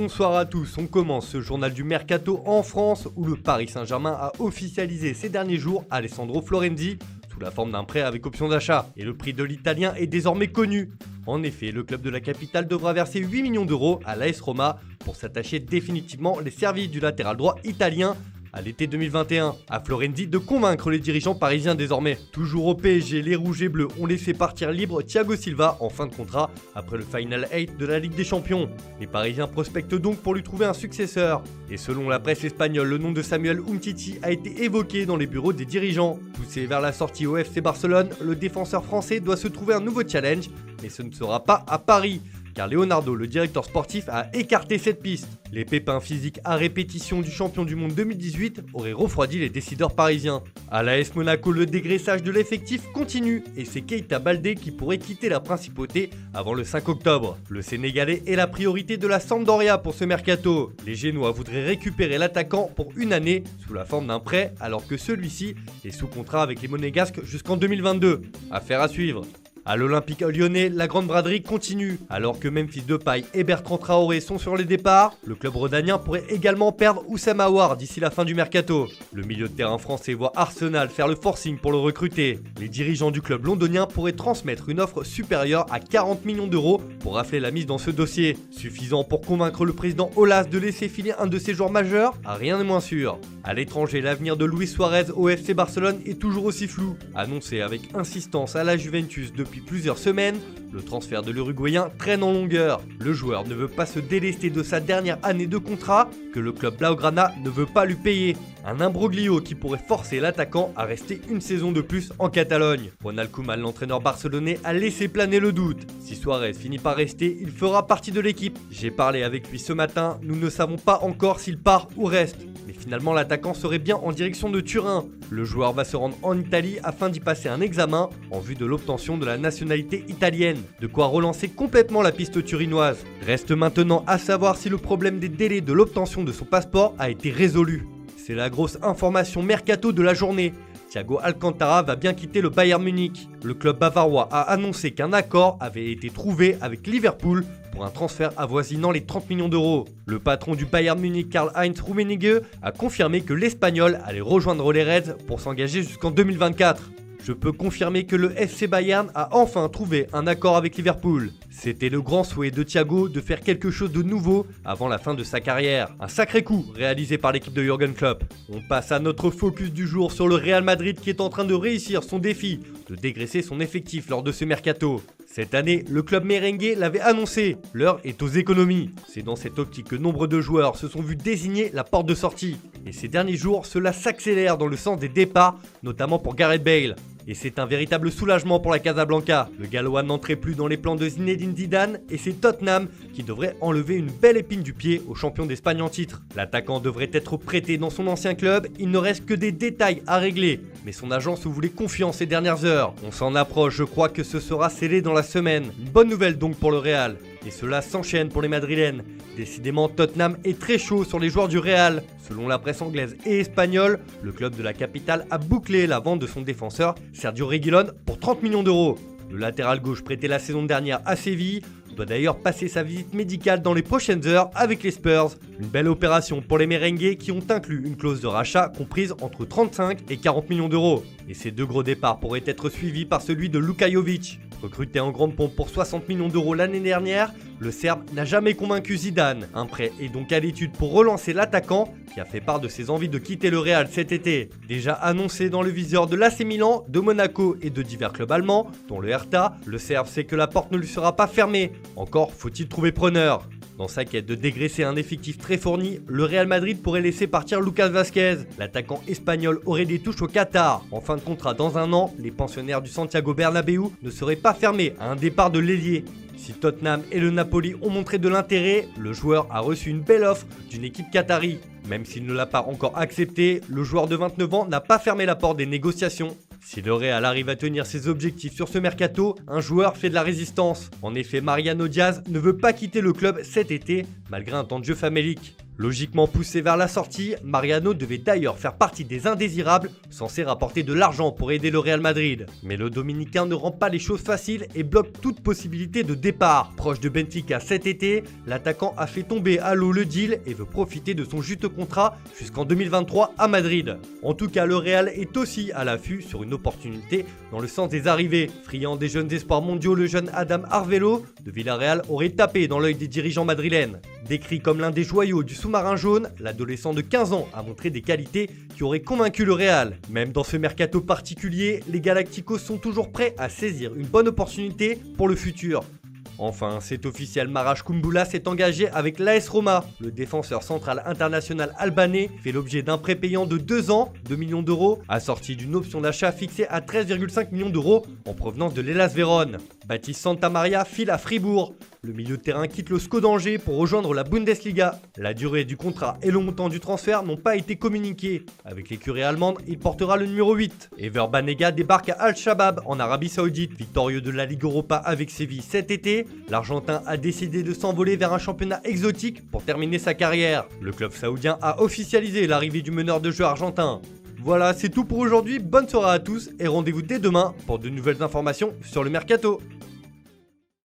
Bonsoir à tous, on commence ce journal du Mercato en France où le Paris Saint-Germain a officialisé ces derniers jours Alessandro Florenzi sous la forme d'un prêt avec option d'achat. Et le prix de l'Italien est désormais connu. En effet, le club de la capitale devra verser 8 millions d'euros à l'AS Roma pour s'attacher définitivement les services du latéral droit italien à l'été 2021. À Florenzi de convaincre les dirigeants parisiens désormais. Toujours au PSG, les rouges et bleus ont laissé partir libre Thiago Silva en fin de contrat après le Final 8 de la Ligue des Champions. Les Parisiens prospectent donc pour lui trouver un successeur. Et selon la presse espagnole, le nom de Samuel Umtiti a été évoqué dans les bureaux des dirigeants. Poussé vers la sortie au FC Barcelone, le défenseur français doit se trouver un nouveau challenge, mais ce ne sera pas à Paris. Car Leonardo, le directeur sportif, a écarté cette piste. Les pépins physiques à répétition du champion du monde 2018 auraient refroidi les décideurs parisiens. À l'AS Monaco, le dégraissage de l'effectif continue et c'est Keita Baldé qui pourrait quitter la principauté avant le 5 octobre. Le Sénégalais est la priorité de la Sampdoria pour ce mercato. Les Génois voudraient récupérer l'attaquant pour une année sous la forme d'un prêt alors que celui-ci est sous contrat avec les Monégasques jusqu'en 2022. Affaire à suivre. À l'Olympique lyonnais, la grande braderie continue. Alors que Memphis Depay et Bertrand Traoré sont sur les départs, le club rhodanien pourrait également perdre Oussama Aouar d'ici la fin du mercato. Le milieu de terrain français voit Arsenal faire le forcing pour le recruter. Les dirigeants du club londonien pourraient transmettre une offre supérieure à 40 millions d'euros pour rafler la mise dans ce dossier. Suffisant pour convaincre le président Aulas de laisser filer un de ses joueurs majeurs, rien n'est moins sûr. À l'étranger, l'avenir de Luis Suarez au FC Barcelone est toujours aussi flou. Annoncé avec insistance à la Juventus depuis plusieurs semaines, le transfert de l'Uruguayen traîne en longueur. Le joueur ne veut pas se délester de sa dernière année de contrat que le club Blaugrana ne veut pas lui payer. Un imbroglio qui pourrait forcer l'attaquant à rester une saison de plus en Catalogne. Ronald Koeman, l'entraîneur barcelonais, a laissé planer le doute. Si Suarez finit par rester, il fera partie de l'équipe. J'ai parlé avec lui ce matin, nous ne savons pas encore s'il part ou reste. Mais finalement, l'attaquant serait bien en direction de Turin. Le joueur va se rendre en Italie afin d'y passer un examen en vue de l'obtention de la nationalité italienne. De quoi relancer complètement la piste turinoise. Reste maintenant à savoir si le problème des délais de l'obtention de son passeport a été résolu. C'est la grosse information mercato de la journée. Thiago Alcantara va bien quitter le Bayern Munich. Le club bavarois a annoncé qu'un accord avait été trouvé avec Liverpool pour un transfert avoisinant les 30 millions d'euros. Le patron du Bayern Munich, Karl-Heinz Rummenigge, a confirmé que l'Espagnol allait rejoindre les Reds pour s'engager jusqu'en 2024. Je peux confirmer que le FC Bayern a enfin trouvé un accord avec Liverpool. C'était le grand souhait de Thiago de faire quelque chose de nouveau avant la fin de sa carrière. Un sacré coup réalisé par l'équipe de Jürgen Klopp. On passe à notre focus du jour sur le Real Madrid qui est en train de réussir son défi de dégraisser son effectif lors de ce mercato. Cette année, le club merengue l'avait annoncé, l'heure est aux économies. C'est dans cette optique que nombre de joueurs se sont vus désigner la porte de sortie. Et ces derniers jours, cela s'accélère dans le sens des départs, notamment pour Gareth Bale. Et c'est un véritable soulagement pour la Casablanca. Le Gallois n'entrait plus dans les plans de Zinedine Zidane et c'est Tottenham qui devrait enlever une belle épine du pied au champion d'Espagne en titre. L'attaquant devrait être prêté dans son ancien club, il ne reste que des détails à régler. Mais son agent se voulait confiant ces dernières heures. On s'en approche, je crois que ce sera scellé dans la semaine. Une bonne nouvelle donc pour le Real. Et cela s'enchaîne pour les Madrilènes. Décidément, Tottenham est très chaud sur les joueurs du Real. Selon la presse anglaise et espagnole, le club de la capitale a bouclé la vente de son défenseur Sergio Reguilón pour 30 millions d'euros. Le latéral gauche prêté la saison dernière à Séville doit d'ailleurs passer sa visite médicale dans les prochaines heures avec les Spurs. Une belle opération pour les merengues qui ont inclus une clause de rachat comprise entre 35 et 40 millions d'euros. Et ces deux gros départs pourraient être suivis par celui de Luka Jovic. Recruté en grande pompe pour 60 millions d'euros l'année dernière, le Serbe n'a jamais convaincu Zidane. Un prêt est donc à l'étude pour relancer l'attaquant qui a fait part de ses envies de quitter le Real cet été. Déjà annoncé dans le viseur de l'AC Milan, de Monaco et de divers clubs allemands, dont le Hertha, le Serbe sait que la porte ne lui sera pas fermée. Encore faut-il trouver preneur. Dans sa quête de dégraisser un effectif très fourni, le Real Madrid pourrait laisser partir Lucas Vázquez. L'attaquant espagnol aurait des touches au Qatar. En fin de contrat dans un an, les pensionnaires du Santiago Bernabéu ne seraient pas fermés à un départ de l'ailier. Si Tottenham et le Napoli ont montré de l'intérêt, le joueur a reçu une belle offre d'une équipe qatari. Même s'il ne l'a pas encore accepté, le joueur de 29 ans n'a pas fermé la porte des négociations. Si le Real arrive à tenir ses objectifs sur ce mercato, un joueur fait de la résistance. En effet, Mariano Diaz ne veut pas quitter le club cet été, malgré un temps de jeu famélique. Logiquement poussé vers la sortie, Mariano devait d'ailleurs faire partie des indésirables censés rapporter de l'argent pour aider le Real Madrid. Mais le Dominicain ne rend pas les choses faciles et bloque toute possibilité de départ. Proche de Benfica cet été, l'attaquant a fait tomber à l'eau le deal et veut profiter de son juste contrat jusqu'en 2023 à Madrid. En tout cas, le Real est aussi à l'affût sur une opportunité dans le sens des arrivées. Friand des jeunes espoirs mondiaux, le jeune Adam Arvelo de Villarreal aurait tapé dans l'œil des dirigeants madrilènes. Décrit comme l'un des joyaux du sous-marin jaune, l'adolescent de 15 ans a montré des qualités qui auraient convaincu le Real. Même dans ce mercato particulier, les Galacticos sont toujours prêts à saisir une bonne opportunité pour le futur. Enfin, c'est officiel, Marash Kumbula s'est engagé avec l'AS Roma. Le défenseur central international albanais fait l'objet d'un prêt payant de 2 ans, 2 millions d'euros, assorti d'une option d'achat fixée à 13,5 millions d'euros en provenance de l'Hellas Vérone. Baptiste Santamaria file à Fribourg. Le milieu de terrain quitte le SCO d'Angers pour rejoindre la Bundesliga. La durée du contrat et le montant du transfert n'ont pas été communiqués. Avec l'écurie allemande, il portera le numéro 8. Ever Banega débarque à Al-Shabaab en Arabie Saoudite. Victorieux de la Ligue Europa avec Séville cet été, l'Argentin a décidé de s'envoler vers un championnat exotique pour terminer sa carrière. Le club saoudien a officialisé l'arrivée du meneur de jeu argentin. Voilà, c'est tout pour aujourd'hui. Bonne soirée à tous et rendez-vous dès demain pour de nouvelles informations sur le mercato.